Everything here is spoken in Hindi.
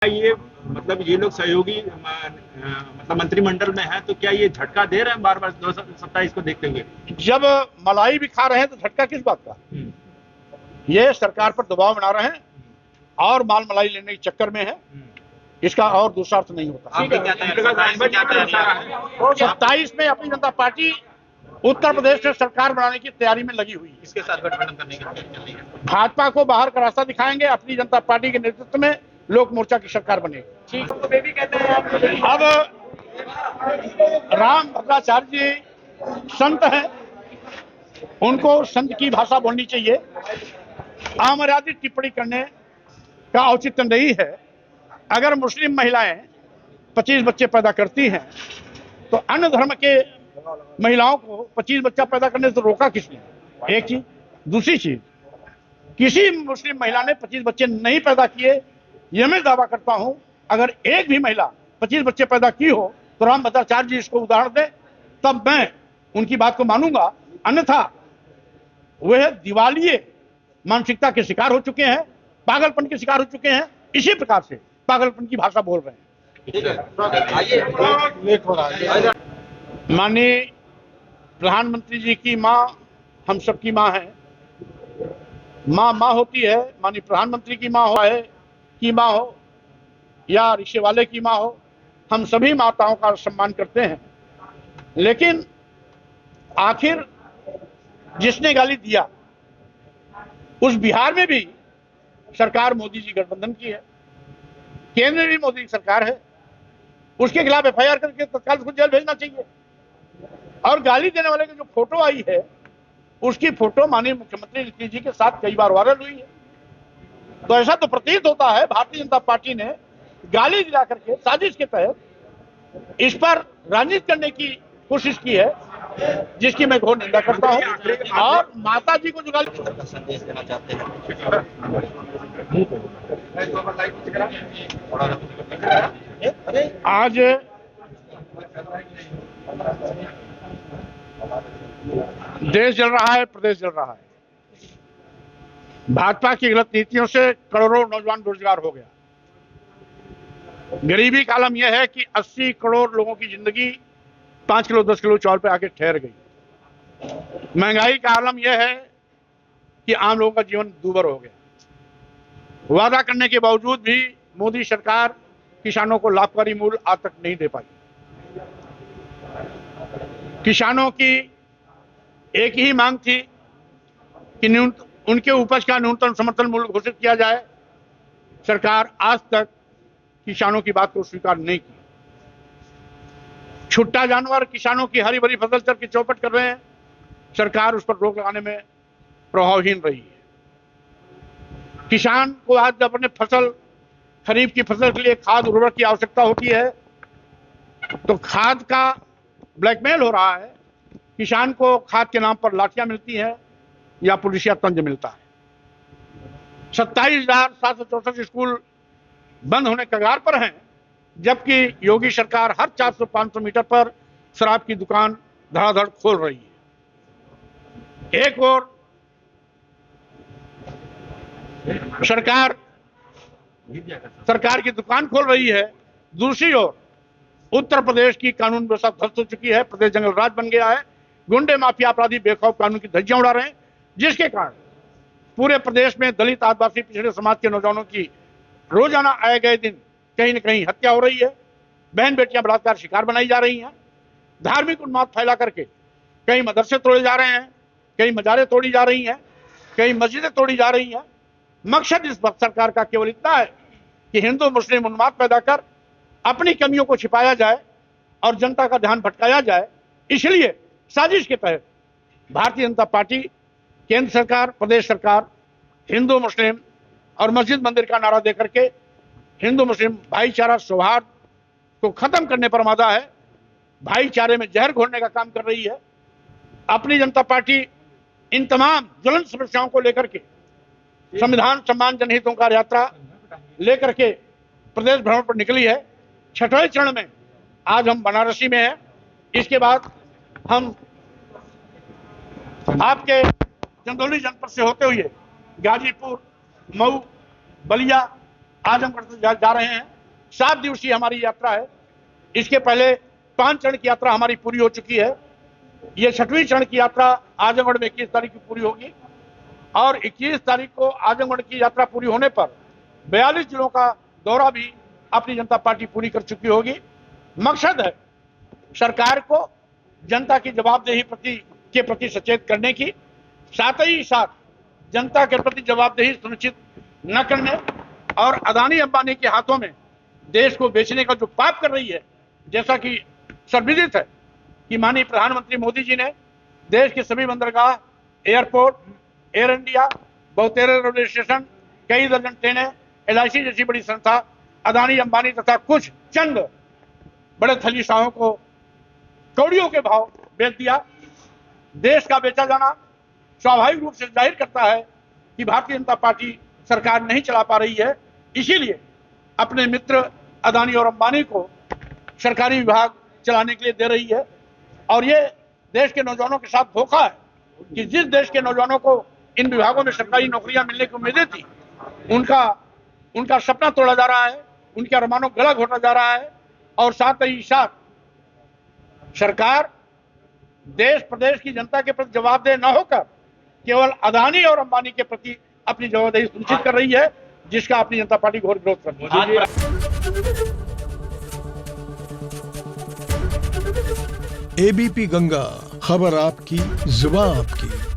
ये मतलब ये लोग सहयोगी मतलब मंत्रिमंडल में है, तो क्या ये झटका दे रहे हैं बार बार 227 को देखते हुए? जब मलाई भी खा रहे हैं तो झटका किस बात का? ये सरकार पर दबाव बना रहे हैं और माल मलाई लेने के चक्कर में है, इसका और दूसरा अर्थ नहीं होता। 27 में अपनी जनता पार्टी उत्तर प्रदेश में सरकार बनाने की तैयारी में लगी हुई है। इसके साथ गठबंधन करने की तैयारी चल रही है। भाजपा को बाहर का रास्ता दिखाएंगे, अपनी जनता पार्टी के नेतृत्व में लोक मोर्चा की सरकार बनेगी। ठीक, तो वे भी कहते हैं अब राम भद्राचार्य जी संत हैं, उनको संत की भाषा बोलनी चाहिए। अमर्यादित टिप्पणी करने का औचित्य नहीं है। अगर मुस्लिम महिलाएं 25 बच्चे पैदा करती हैं तो अन्य धर्म के महिलाओं को 25 बच्चा पैदा करने से रोका किसने? एक चीज। दूसरी चीज, किसी मुस्लिम महिला ने 25 बच्चे नहीं पैदा किए, यह मैं दावा करता हूं। अगर एक भी महिला 25 बच्चे पैदा की हो तो राम भद्राचार्य जी इसको उदाहरण दे, तब मैं उनकी बात को मानूंगा। अन्यथा वह दिवालिये मानसिकता के शिकार हो चुके हैं, पागलपन के शिकार हो चुके हैं, इसी प्रकार से पागलपन की भाषा बोल रहे हैं। माननीय प्रधानमंत्री जी की माँ हम सबकी माँ है। माँ होती है, माननीय प्रधानमंत्री की माँ हो या रिक्शे वाले की माँ हो, हम सभी माताओं का सम्मान करते हैं। लेकिन आखिर जिसने गाली दिया, उस बिहार में भी सरकार मोदी जी गठबंधन की है, केंद्र में भी मोदी की सरकार है, उसके खिलाफ एफआईआर करके तत्काल उसको जेल भेजना चाहिए। और गाली देने वाले की जो फोटो आई है, उसकी फोटो माननीय मुख्यमंत्री नीतीश जी के साथ कई बार वायरल हुई है। तो ऐसा तो प्रतीत होता है भारतीय जनता पार्टी ने गाली दिला करके साजिश के तहत इस पर राजनीति करने की कोशिश की है, जिसकी मैं घोर निंदा करता हूं। और माता जी को जो गाली संदेश देना चाहते हैं। आज देश जल रहा है, प्रदेश जल रहा है। भाजपा की गलत नीतियों से करोड़ों नौजवान बेरोजगार हो गया। गरीबी का आलम यह है कि 80 करोड़ लोगों की जिंदगी 5 किलो 10 किलो चावल पे आके ठहर गई। महंगाई का आलम यह है कि आम लोगों का जीवन दूभर हो गया। वादा करने के बावजूद भी मोदी सरकार किसानों को लाभकारी मूल्य आज तक नहीं दे पाई। किसानों की एक ही मांग थी कि उनके उपज का न्यूनतम समर्थन मूल्य घोषित किया जाए। सरकार आज तक किसानों की बात को स्वीकार नहीं की। छुट्टा जानवर किसानों की हरी भरी फसल चर की चौपट कर रहे हैं, सरकार उस पर रोक लगाने में प्रभावहीन रही है। किसान को आज जब अपने फसल खरीफ की फसल के लिए खाद उर्वरक की आवश्यकता होती है तो खाद का ब्लैकमेल हो रहा है। किसान को खाद के नाम पर लाठियां मिलती हैं या पुलिसिया तंज मिलता है। 27,764 स्कूल बंद होने कगार पर हैं, जबकि योगी सरकार हर 400-500 मीटर पर शराब की दुकान धड़ाधड़ खोल रही है। एक और सरकार की दुकान खोल रही है, दूसरी ओर उत्तर प्रदेश की कानून व्यवस्था ध्वस्त हो चुकी है। प्रदेश जंगल राज बन गया है। गुंडे माफिया अपराधी बेखौफ कानून की धज्जियां उड़ा रहे हैं, जिसके कारण पूरे प्रदेश में दलित आदिवासी पिछड़े समाज के नौजवानों की रोजाना आए गए दिन कहीं न कहीं हत्या हो रही है। बहन बेटियां बलात्कार शिकार बनाई जा रही हैं। धार्मिक उन्माद फैला करके कई मदरसे तोड़े जा रहे हैं, कई मजारें तोड़ी जा रही हैं, कई मस्जिदें तोड़ी जा रही हैं। मकसद इस सरकार का केवल इतना है कि हिंदू मुस्लिम उन्माद पैदा कर अपनी कमियों को छिपाया जाए और जनता का ध्यान भटकाया जाए। इसलिए साजिश के तहत भारतीय जनता पार्टी, केंद्र सरकार, प्रदेश सरकार हिंदू मुस्लिम और मस्जिद मंदिर का नारा देकर के हिंदू मुस्लिम भाईचारा सौहार्द को खत्म करने पर आमादा है, भाईचारे में जहर घोलने का काम कर रही है। अपनी जनता पार्टी इन तमाम ज्वलंत समस्याओं को लेकर के संविधान सम्मान जनहितों का यात्रा लेकर के प्रदेश भ्रमण पर निकली है। 6वें चरण में आज हम बनारसी में हैं। इसके बाद हम आपके चंदौली जनपद से होते हुए गाजीपुर, मऊ, बलिया, आजमगढ़ से जा रहे हैं। 7 दिवसीय हमारी यात्रा है। इसके पहले 5 चरण की यात्रा हमारी पूरी हो चुकी है। ये 6वीं चरण की यात्रा आजमगढ़ में 21 तारीख को पूरी होगी और 21 तारीख को आजमगढ़ की यात्रा पूरी होने पर 42 जिलों का दौरा भी अपनी जनता पार्टी पूरी कर चुकी होगी। मकसद है सरकार को जनता की जवाबदेही के प्रति सचेत करने की, साथ ही साथ जनता के प्रति जवाबदेही सुनिश्चित न करने और अदानी अंबानी के हाथों में देश को बेचने का जो पाप कर रही है, जैसा कि सर्वविदित है कि माननीय प्रधानमंत्री मोदी जी ने देश के सभी बंदरगाह, एयरपोर्ट, एयर इंडिया, बहुतेरे रेलवे स्टेशन, कई दर्जन ट्रेनें, LIC जैसी बड़ी संस्था अदानी अंबानी तथा कुछ चंद बड़े थलीशाहों को कौड़ियों के भाव बेच दिया। देश का बेचा जाना स्वाभाविक रूप से जाहिर करता है कि भारतीय जनता पार्टी सरकार नहीं चला पा रही है, इसीलिए अपने मित्र अदानी और अंबानी को सरकारी विभाग चलाने के लिए दे रही है। और ये देश के नौजवानों के साथ धोखा है कि जिस देश के नौजवानों को इन विभागों में सरकारी नौकरियां मिलने की उम्मीदें थी, उनका सपना तोड़ा जा रहा है, उनके अरमानों को गला घोटा जा रहा है। और साथ ही साथ सरकार देश प्रदेश की जनता के प्रति जवाबदेह न होकर केवल अदानी और अंबानी के प्रति अपनी जवाबदेही सुनिश्चित कर रही है, जिसका अपनी जनता पार्टी घोर विरोध करती है। ABP गंगा, खबर आपकी, जुबान आपकी।